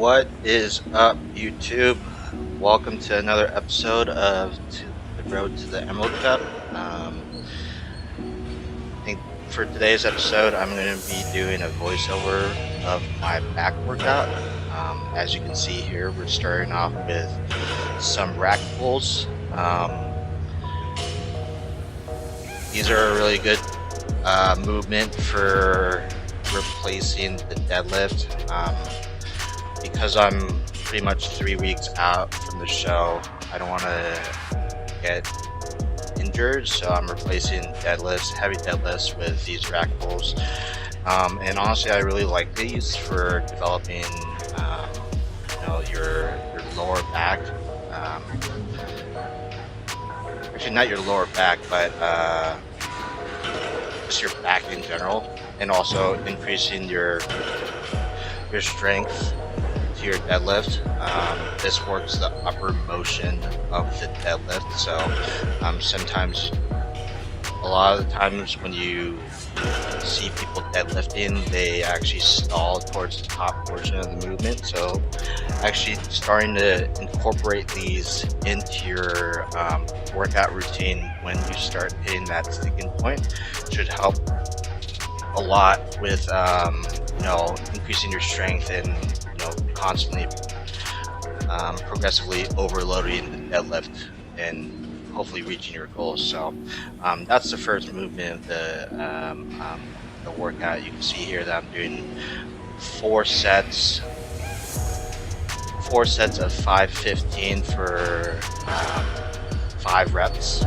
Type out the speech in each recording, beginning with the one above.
What is up, YouTube? Welcome to another episode of The Road to the Emerald Cup. I think for today's episode, I'm going to be doing a voiceover of my back workout. As you can see here, we're starting off with some rack pulls. These are a really good movement for replacing the deadlift. Because I'm pretty much 3 weeks out from the show, I don't want to get injured, so I'm replacing heavy deadlifts with these rack pulls. And honestly, I really like these for developing your lower back. Actually, not your lower back, but just your back in general, and also increasing your strength to your deadlift. This works the upper motion of the deadlift, so sometimes, a lot of the times when you see people deadlifting, they actually stall towards the top portion of the movement. So actually starting to incorporate these into your workout routine when you start hitting that sticking point should help a lot with increasing your strength and constantly progressively overloading the deadlift and hopefully reaching your goals. So that's the first movement of the workout. You can see here that I'm doing 4 sets of 515 for 5 reps.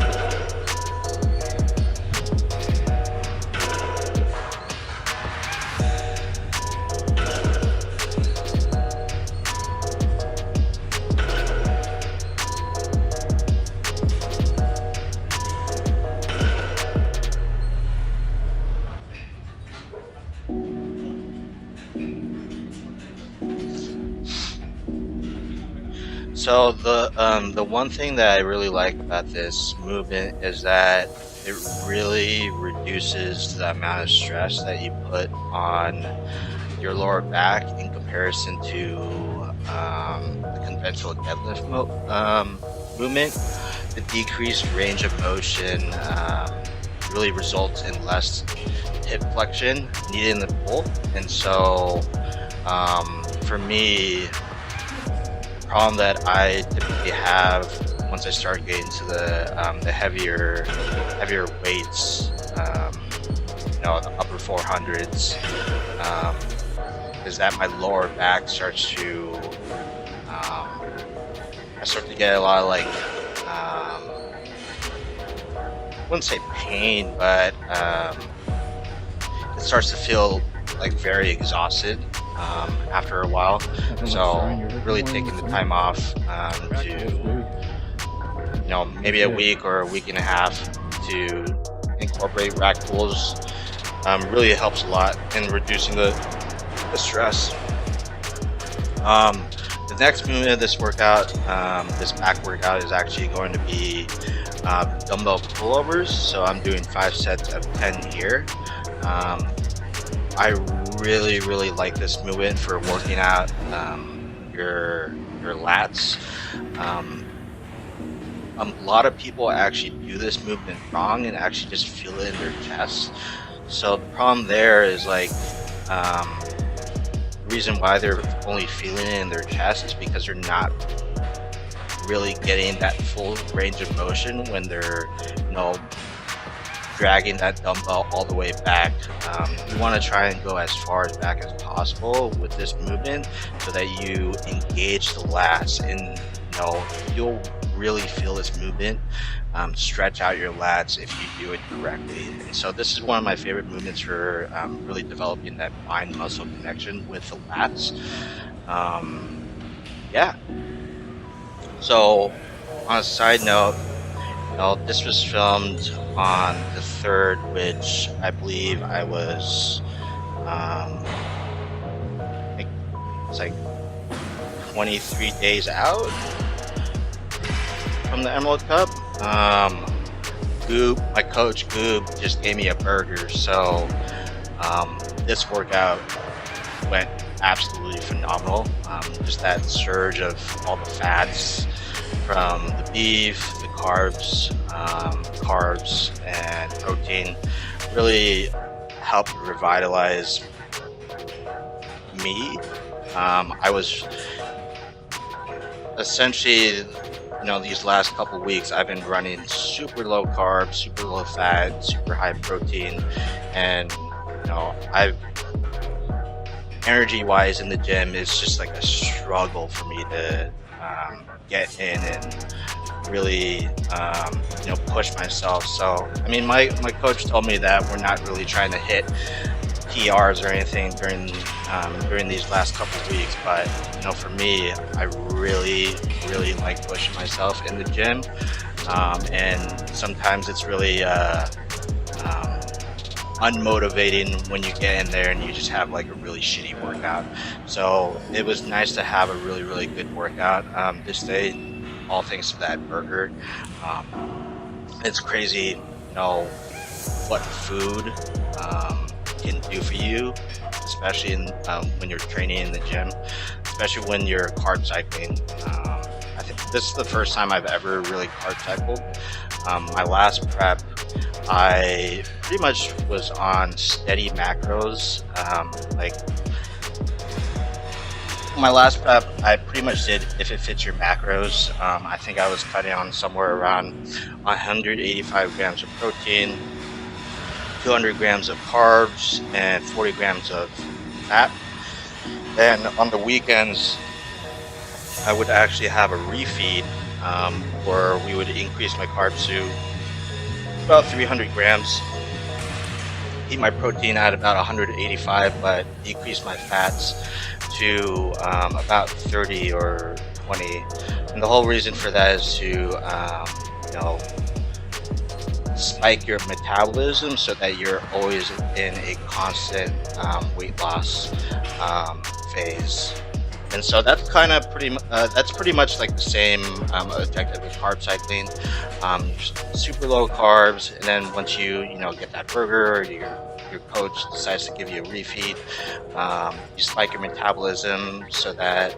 So the one thing that I really like about this movement is that it really reduces the amount of stress that you put on your lower back in comparison to the conventional deadlift movement. The decreased range of motion really results in less hip flexion needed in the pull, and so for me, problem that I typically have once I start getting to the heavier weights, the upper 400s, is that my lower back starts to I start to get a lot of I wouldn't say pain, but it starts to feel like very exhausted after a while. So really taking the time off to maybe a week or a week and a half to incorporate rack pulls really helps a lot in reducing the stress. The next movement of this workout, this back workout, is actually going to be dumbbell pullovers. So I'm doing 5 sets of 10 here. I really like this movement for working out your lats. A lot of people actually do this movement wrong and actually just feel it in their chest. So the problem there is the reason why they're only feeling it in their chest is because they're not really getting that full range of motion when they're dragging that dumbbell all the way back. You want to try and go as far as back as possible with this movement so that you engage the lats, and you'll really feel this movement stretch out your lats if you do it correctly. And so this is one of my favorite movements for really developing that mind muscle connection with the lats. So on a side note, this was filmed on the 3rd, which I believe I was it's like 23 days out from the Emerald Cup. My coach Goob just gave me a burger, so this workout went absolutely phenomenal. Just that surge of all the fats from the beef, the carbs, and protein really helped revitalize me. I was essentially, these last couple weeks, I've been running super low carb, super low fat, super high protein, and I've energy wise in the gym, it's just like a struggle for me to get in and really push myself. So I mean, my coach told me that we're not really trying to hit PRs or anything during these last couple of weeks, but for me, I really like pushing myself in the gym, and sometimes it's really unmotivating when you get in there and you just have like a really shitty workout. So it was nice to have a really good workout this day, all thanks to that burger. It's crazy, what food can do for you, especially when you're training in the gym, especially when you're carb cycling. I think this is the first time I've ever really carb cycled. My last prep, I pretty much was on steady macros. Like my last prep, I pretty much did if it fits your macros. I think I was cutting on somewhere around 185 grams of protein, 200 grams of carbs, and 40 grams of fat. And on the weekends, I would actually have a refeed where we would increase my carbs to about 300 grams, eat my protein at about 185, but decrease my fats to about 30 or 20. And the whole reason for that is to spike your metabolism so that you're always in a constant weight loss phase. And so that's kind of that's pretty much like the same objective with carb cycling. Super low carbs, and then once you get that burger, or your coach decides to give you a refeed, you spike your metabolism so that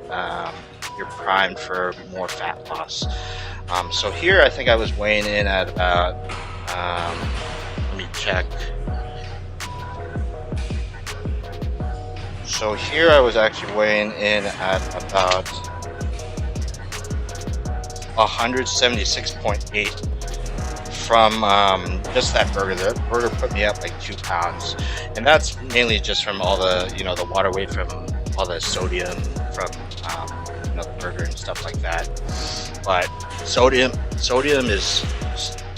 you're primed for more fat loss. So here I think I was weighing in at about let me check. So here I was actually weighing in at about 176.8 from just that burger. The burger put me up like 2 pounds, and that's mainly just from all the the water weight from all the sodium from the burger and stuff like that. But sodium is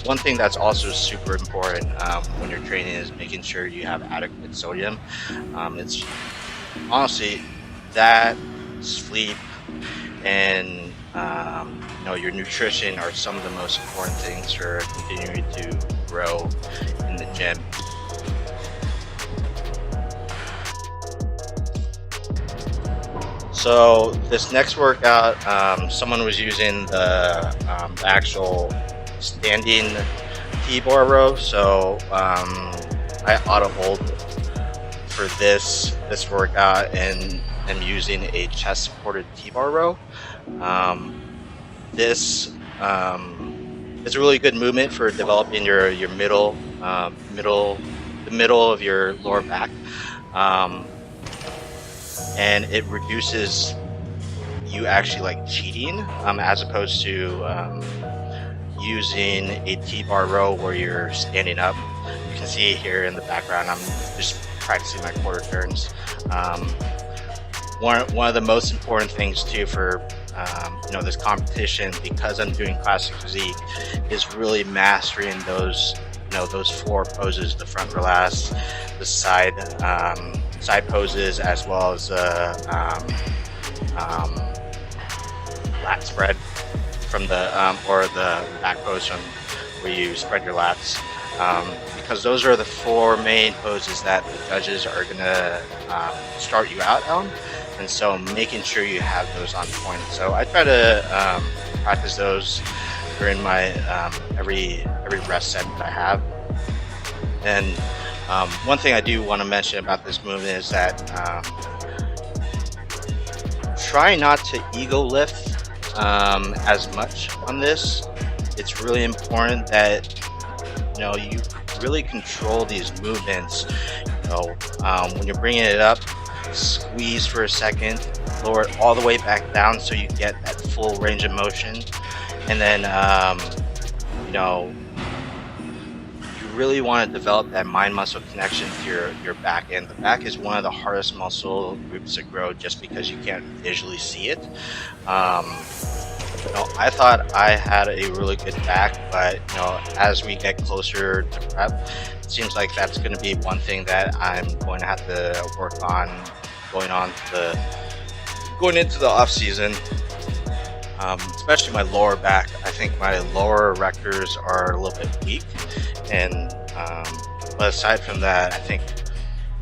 one thing that's also super important when you're training, is making sure you have adequate sodium. It's honestly that, sleep, and your nutrition are some of the most important things for continuing to grow in the gym. So this next workout, someone was using the actual standing T-bar row, so I auto hold for this workout, and I'm using a chest supported T-bar row. This is a really good movement for developing your middle of your lower back, and it reduces you actually like cheating as opposed to using a T-bar row where you're standing up. You can see here in the background, I'm just practicing my quarter turns. One of the most important things too for this competition, because I'm doing classic physique, is really mastering those 4 poses: the front relax, the side poses, as well as the lat spread from the or the back pose from where you spread your lats, because those are the 4 main poses that the judges are gonna start you out on. And so making sure you have those on point. So I try to practice those during my every rest set that I have. And one thing I do want to mention about this movement is that try not to ego lift as much on this. It's really important that you really control these movements. When you're bringing it up, squeeze for a second, lower it all the way back down so you get that full range of motion, and then you know you really want to develop that mind muscle connection to your back, and the back is one of the hardest muscle groups to grow just because you can't visually see it. I thought I had a really good back, but as we get closer to prep, it seems like that's going to be one thing that I'm going to have to work on going into the off season. Especially my lower back. I think my lower erectors are a little bit weak, and but aside from that, I think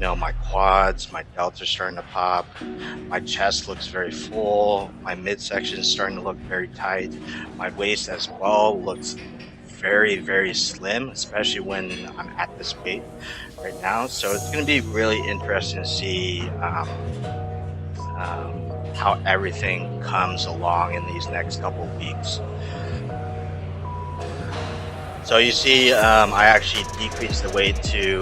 my quads, my delts are starting to pop. My chest looks very full. My midsection is starting to look very tight. My waist as well looks very, very slim, especially when I'm at this weight right now. So it's going to be really interesting to see how everything comes along in these next couple of weeks. So you see, I actually decreased the weight to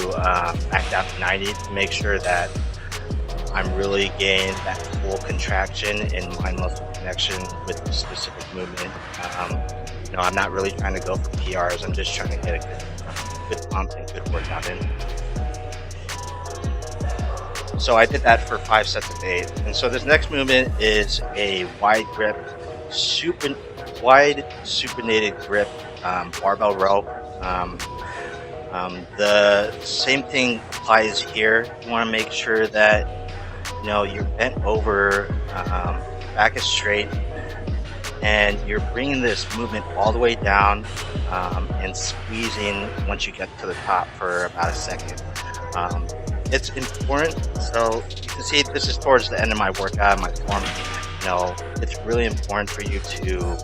back down to 90 to make sure that I'm really getting that full contraction in mind muscle connection with the specific movement. I'm not really trying to go for PRs. I'm just trying to get a good pump and good workout in. So I did that for 5 sets of 8. And so this next movement is a wide grip, supinated grip barbell row. The same thing applies here. You want to make sure that you're bent over, back is straight, and you're bringing this movement all the way down and squeezing once you get to the top for about a second. It's important. So you can see this is towards the end of my workout, my form. It's really important for you to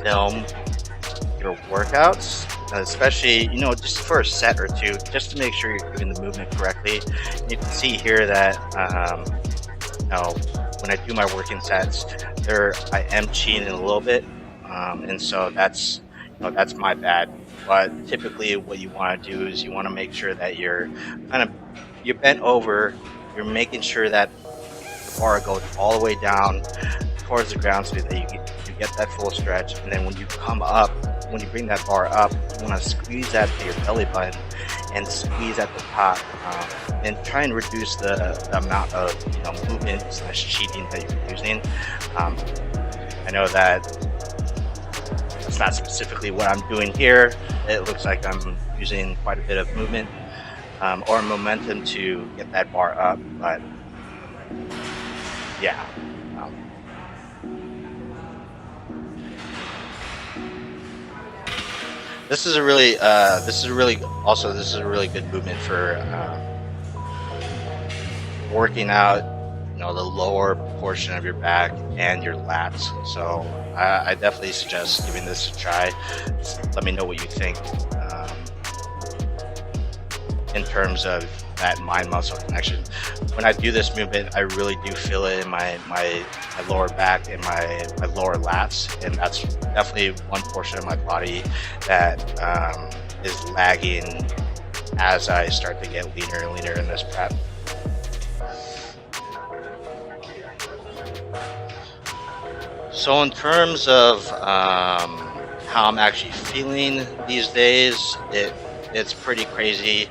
film your workouts, especially just for a set or two, just to make sure you're doing the movement correctly. And you can see here that when I do my working sets, I am cheating a little bit, and so that's my bad. But typically, what you want to do is you want to make sure that you're bent over. You're making sure that the bar goes all the way down towards the ground so that you get that full stretch. And then when you come up, when you bring that bar up, you want to squeeze that to your belly button and squeeze at the top, and try and reduce the amount of movement / cheating that you're using. I know that that's not specifically what I'm doing here. It looks like I'm using quite a bit of movement or momentum to get that bar up, but yeah. This is a really good movement for working out the lower portion of your back and your lats. So I definitely suggest giving this a try. Let me know what you think in terms of that mind muscle connection. When I do this movement, I really do feel it in my lower back and my lower lats, and that's definitely one portion of my body that is lagging as I start to get leaner and leaner in this prep. So in terms of how I'm actually feeling these days, it's pretty crazy.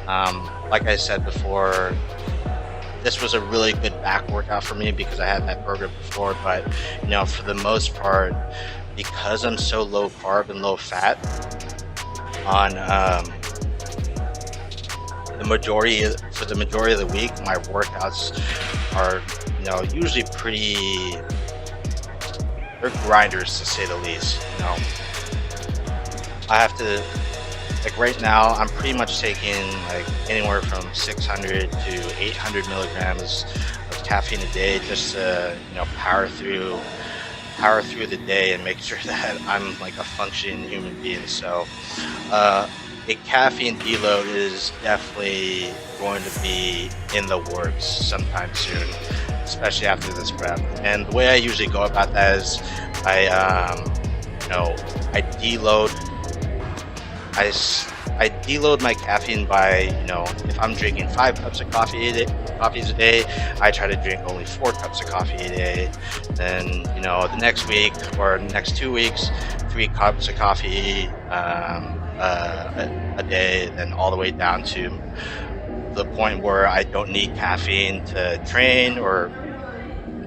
Like I said before, this was a really good back workout for me because I had that program before, but for the most part, because I'm so low carb and low fat on the majority of the week, my workouts are usually they're grinders, to say the least. I have to, like right now, I'm pretty much taking like anywhere from 600 to 800 milligrams of caffeine a day just to power through the day and make sure that I'm like a functioning human being. So a caffeine deload is definitely going to be in the works sometime soon, especially after this prep. And the way I usually go about that is I deload. I deload my caffeine by, if I'm drinking 5 cups of coffees a day, I try to drink only 4 cups of coffee a day. Then, the next week or next 2 weeks, 3 cups of coffee a day, and all the way down to the point where I don't need caffeine to train or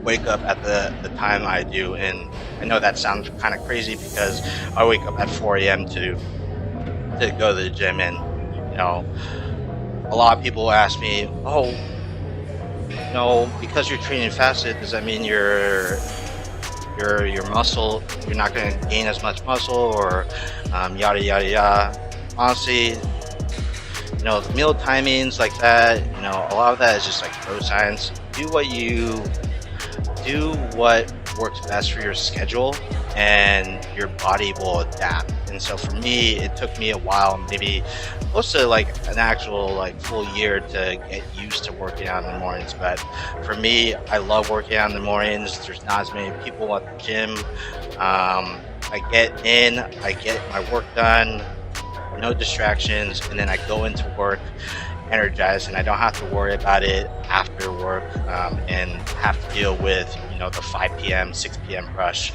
wake up at the time I do. And I know that sounds kind of crazy because I wake up at 4 a.m. to go to the gym, and a lot of people ask me, oh, because you're training fasted, does that mean your muscle, you're not going to gain as much muscle, or yada yada yada? Honestly, the meal timings like that, a lot of that is just like bro science. Do what works best for your schedule, and your body will adapt. And so for me, it took me a while, maybe close to like an actual full year, to get used to working out in the mornings. But for me, I love working out in the mornings. There's not as many people at the gym. I get in, I get my work done, no distractions, and then I go into work energized, and I don't have to worry about it after work, and have to deal with the 5 p.m. 6 p.m. rush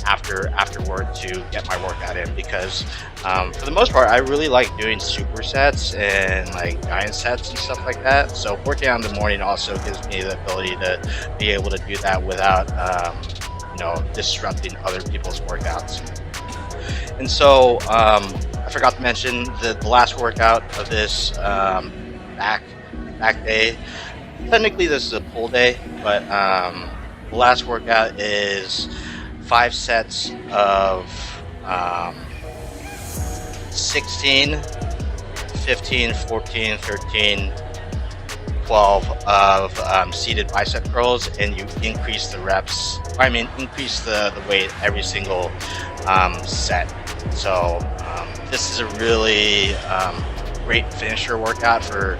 after work to get my workout in. Because for the most part, I really like doing supersets and like giant sets and stuff like that. So working out in the morning also gives me the ability to be able to do that without disrupting other people's workouts. And so I forgot to mention the last workout of this back day. Technically this is a pull day, but the last workout is 5 sets of 16, 15, 14, 13, 12 of seated bicep curls, and you increase the reps, increase the weight every single set. So this is a really great finisher workout for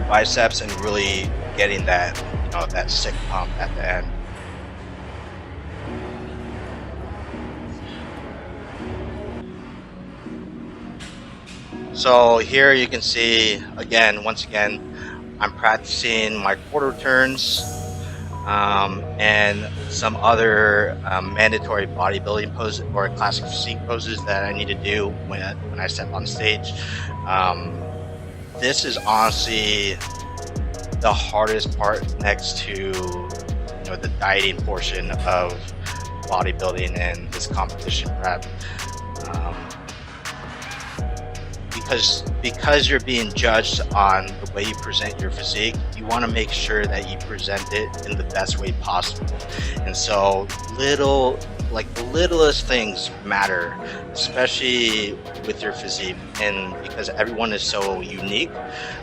biceps, and really getting that that sick pump at the end. So here you can see once again, I'm practicing my quarter turns and some other mandatory bodybuilding poses or classic physique poses that I need to do when I step on stage. This is honestly the hardest part, next to the dieting portion of bodybuilding and this competition prep. Because you're being judged on the way you present your physique, you want to make sure that you present it in the best way possible. And so the littlest things matter, especially with your physique. And because everyone is so unique,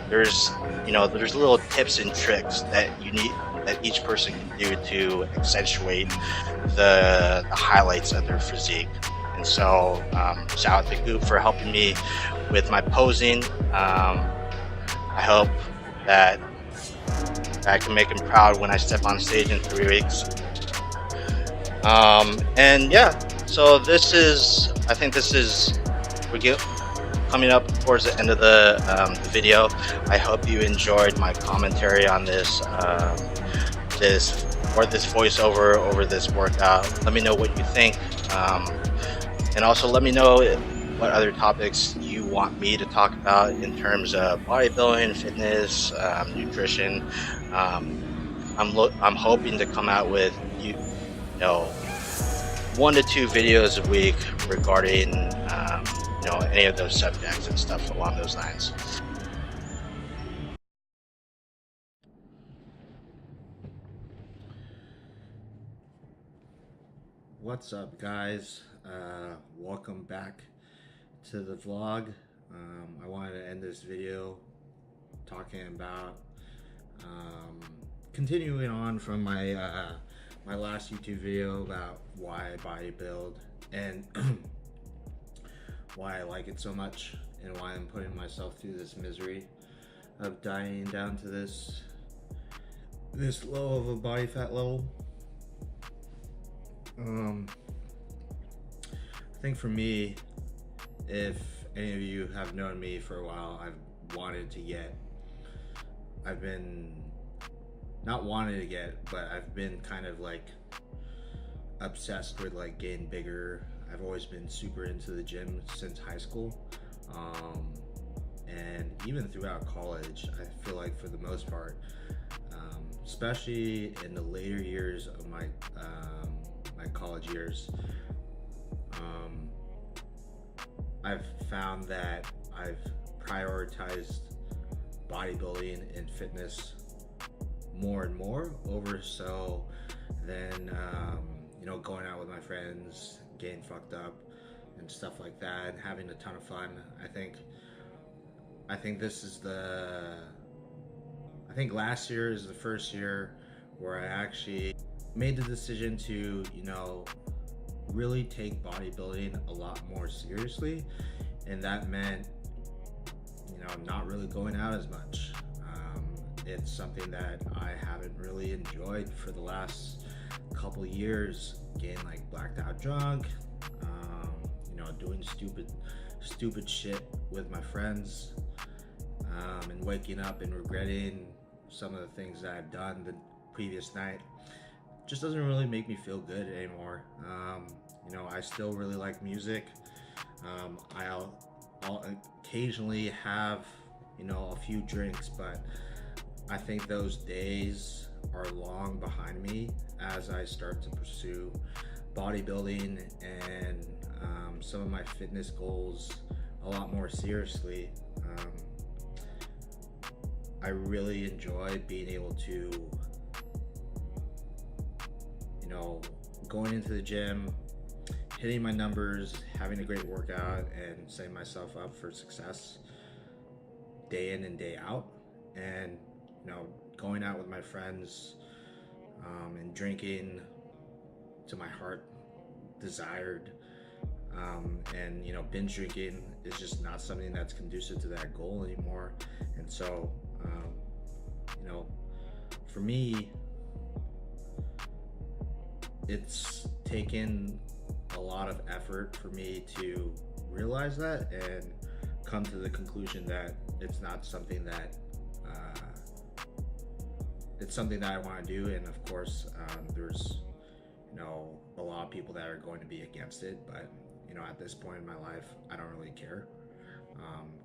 there's little tips and tricks that each person can do to accentuate the highlights of their physique. And so shout out to Goop for helping me with my posing. I hope that I can make him proud when I step on stage in 3 weeks. And yeah, so I think we're coming up towards the end of the video. I hope you enjoyed my commentary on this voiceover over this workout. Let me know what you think. And also let me know what other topics you want me to talk about in terms of bodybuilding, fitness, nutrition. I'm hoping to come out with 1 to 2 videos a week regarding any of those subjects and stuff along those lines. What's up, guys? Welcome back to the vlog. I wanted to end this video talking about continuing on from my my last YouTube video about why I bodybuild, and why I like it so much and why I'm putting myself through this misery of dieting down to this low of a body fat level. I think for me, if any of you have known me for a while, I've been not wanted to get, but I've been kind of like obsessed with like getting bigger. I've always been super into the gym since high school, and even throughout college. I feel like for the most part, especially in the later years of my my college years, I've found that I've prioritized bodybuilding and fitness more and more over so than you know, going out with my friends, getting fucked up and stuff like that, and having a ton of fun. I think this is I think last year is the first year where I actually made the decision to, you know, really take bodybuilding a lot more seriously, and that meant, you know, not really going out as much. It's something that I haven't really enjoyed for the last couple years, getting like blacked out drunk, you know, doing stupid shit with my friends, and waking up and regretting some of the things that I've done the previous night. Just doesn't really make me feel good anymore. You know, I still really like music. I'll occasionally have, you know, a few drinks, but I think those days are long behind me as I start to pursue bodybuilding and some of my fitness goals a lot more seriously. I really enjoy being able to, you know, going into the gym, hitting my numbers, having a great workout, and setting myself up for success day in and day out. And, you know, going out with my friends, and drinking to my heart desired, and, you know, binge drinking is just not something that's conducive to that goal anymore. And so, you know, for me, it's taken a lot of effort for me to realize that and come to the conclusion that it's not something that it's something that I want to do. And of course, there's, you know, a lot of people that are going to be against it, but, you know, at this point in my life, I don't really care,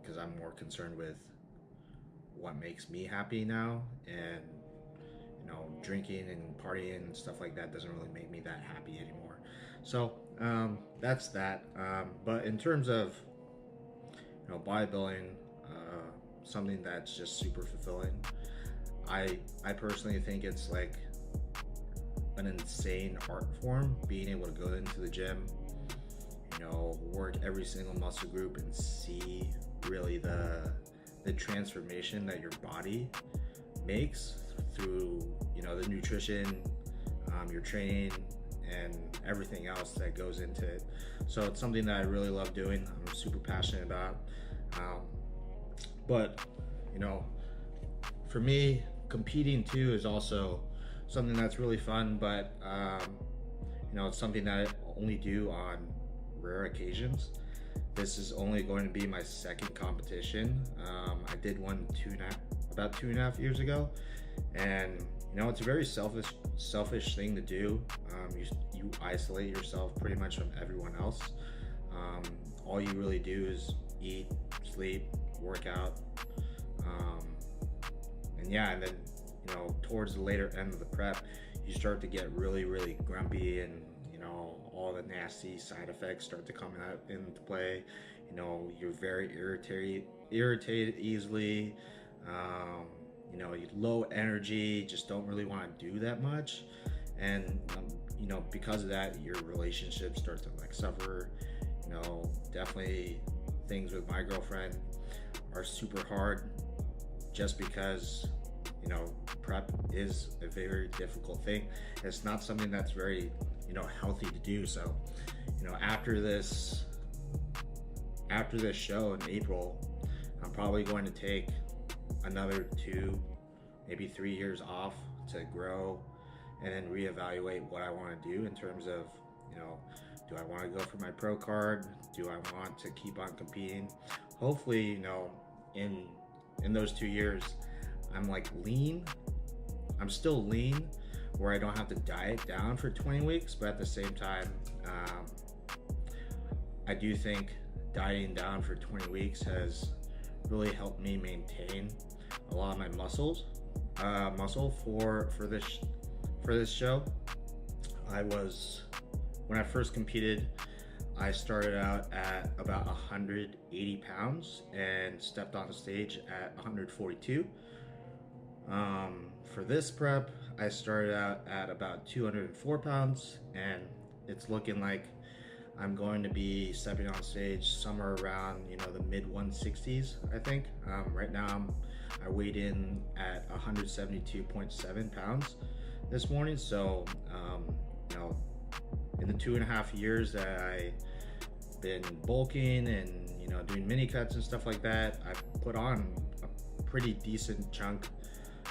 because I'm more concerned with what makes me happy now. And, you know, drinking and partying and stuff like that doesn't really make me that happy anymore. So that's that. But in terms of, you know, bodybuilding, something that's just super fulfilling. I personally think it's like an insane art form, being able to go into the gym, you know, work every single muscle group and see really the transformation that your body makes through, you know, the nutrition, your training, and everything else that goes into it. So it's something that I really love doing. I'm super passionate about. But, you know, for me, competing too is also something that's really fun, but you know, it's something that I only do on rare occasions. This is only going to be my second competition. I did one about 2.5 years ago, and, you know, it's a very selfish thing to do. You isolate yourself pretty much from everyone else. All you really do is eat, sleep, work out, and yeah, and then, you know, towards the later end of the prep, you start to get really grumpy, and, you know, all the nasty side effects start to come out into play. You know, you're very irritated easily. You know, you low energy, just don't really want to do that much, and you know, because of that, your relationships start to like suffer. You know, definitely things with my girlfriend are super hard, just because, you know, prep is a very difficult thing. It's not something that's very, you know, healthy to do. So, you know, after this after this show in April, I'm probably going to take another 2, maybe 3 years off to grow and then reevaluate what I want to do in terms of, you know, do I want to go for my pro card? Do I want to keep on competing? Hopefully, you know, in those 2 years, I'm like lean. I'm still lean where I don't have to diet down for 20 weeks, but at the same time, I do think dieting down for 20 weeks has really helped me maintain a lot of my muscle for this show. When I first competed, I started out at about 180 pounds and stepped on stage at 142. For this prep, I started out at about 204 pounds, and it's looking like I'm going to be stepping on stage somewhere around, you know, the mid 160s, I think. Right now, I weighed in at 172.7 pounds this morning. So, you know, in the 2.5 years that I've been bulking and, you know, doing mini cuts and stuff like that, I've put on a pretty decent chunk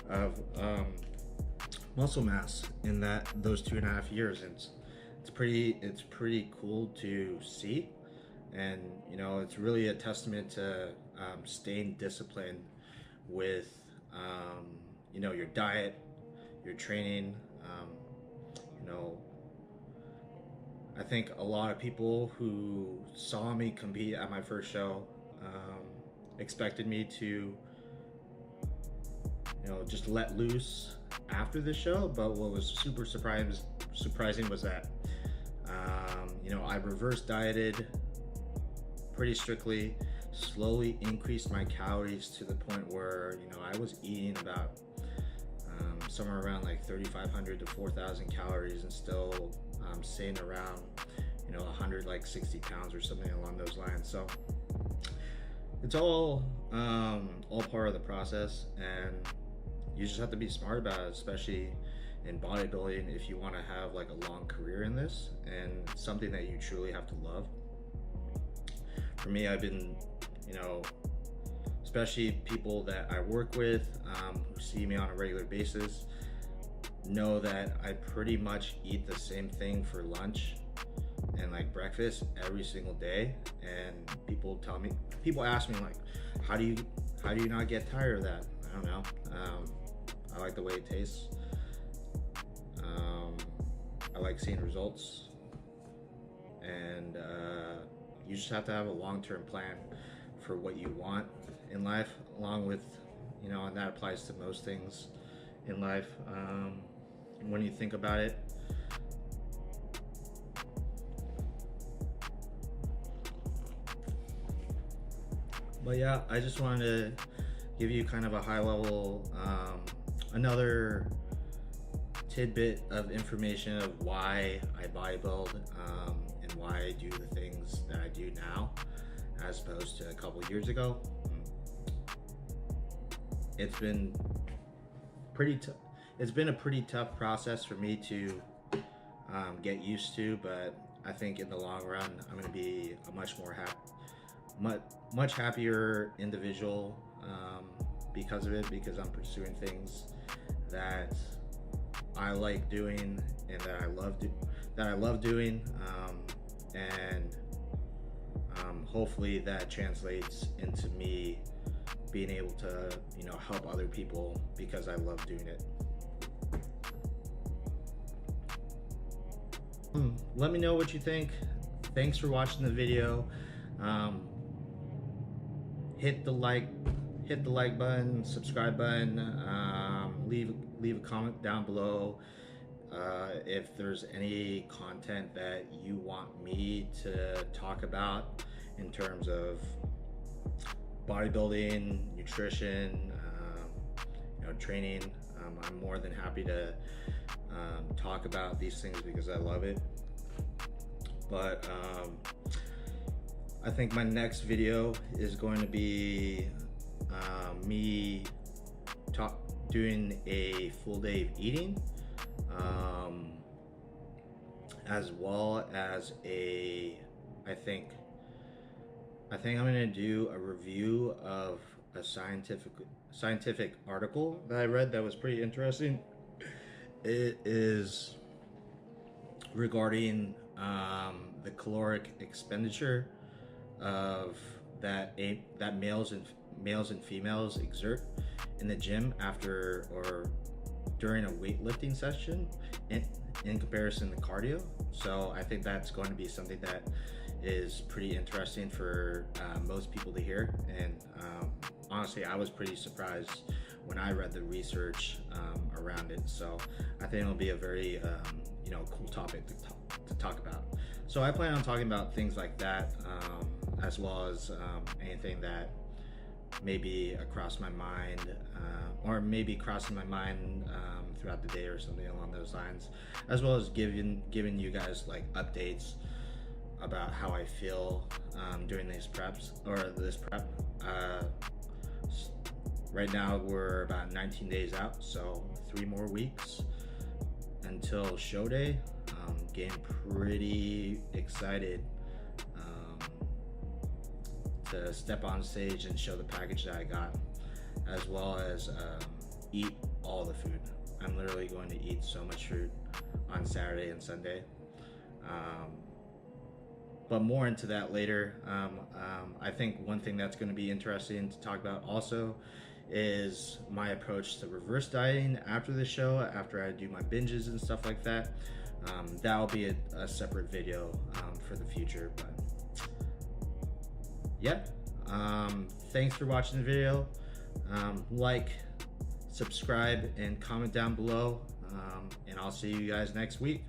of muscle mass in those 2.5 years. And it's pretty cool to see, and you know, it's really a testament to staying disciplined with you know, your diet, your training. You know, I think a lot of people who saw me compete at my first show expected me to, you know, just let loose after the show, but what was super surprising was that you know, I reverse dieted pretty strictly, slowly increased my calories to the point where, you know, I was eating about somewhere around like 3,500 to 4,000 calories and still staying around, you know, 160 pounds or something along those lines. So it's all part of the process, and you just have to be smart about it, especially in bodybuilding, if you want to have like a long career in this and something that you truly have to love. For me, I've been, you know, especially people that I work with who see me on a regular basis know that I pretty much eat the same thing for lunch and like breakfast every single day. And people ask me like, how do you not get tired of that? I don't know. I like the way it tastes. I like seeing results, and you just have to have a long-term plan for what you want in life, along with, you know, and that applies to most things in life. When you think about it, but yeah, I just wanted to give you kind of a high level, another tidbit of information of why I bodybuild and why I do the things that I do now as opposed to a couple years ago. It's been a pretty tough process for me to get used to, but I think in the long run I'm going to be a much happier individual because of it, because I'm pursuing things that I like doing and that I love doing, and hopefully that translates into me being able to, you know, help other people because I love doing it. Let me know what you think. Thanks for watching the video. Hit the like button, subscribe button, leave a comment down below if there's any content that you want me to talk about in terms of bodybuilding, nutrition, you know, training. I'm more than happy to talk about these things because I love it. But I think my next video is going to be me doing a full day of eating, as well as I think I think I'm gonna do a review of a scientific article that I read that was pretty interesting. It is regarding the caloric expenditure of that males and females exert in the gym after or during a weightlifting session in comparison to cardio. So I think that's going to be something that is pretty interesting for most people to hear. And honestly, I was pretty surprised when I read the research around it. So I think it'll be a very cool topic to talk about. So I plan on talking about things like that, as well as anything that maybe across my mind, or maybe crossing my mind throughout the day or something along those lines, as well as giving you guys like updates about how I feel during these preps or this prep. Right now we're about 19 days out, so 3 more weeks until show day. Getting pretty excited to step on stage and show the package that I got, as well as eat all the food. I'm literally going to eat so much food on Saturday and Sunday. But more into that later. I think one thing that's going to be interesting to talk about also is my approach to reverse dieting after the show, after I do my binges and stuff like that. That'll be a separate video for the future. But yeah, thanks for watching the video. Like, subscribe, and comment down below, and I'll see you guys next week.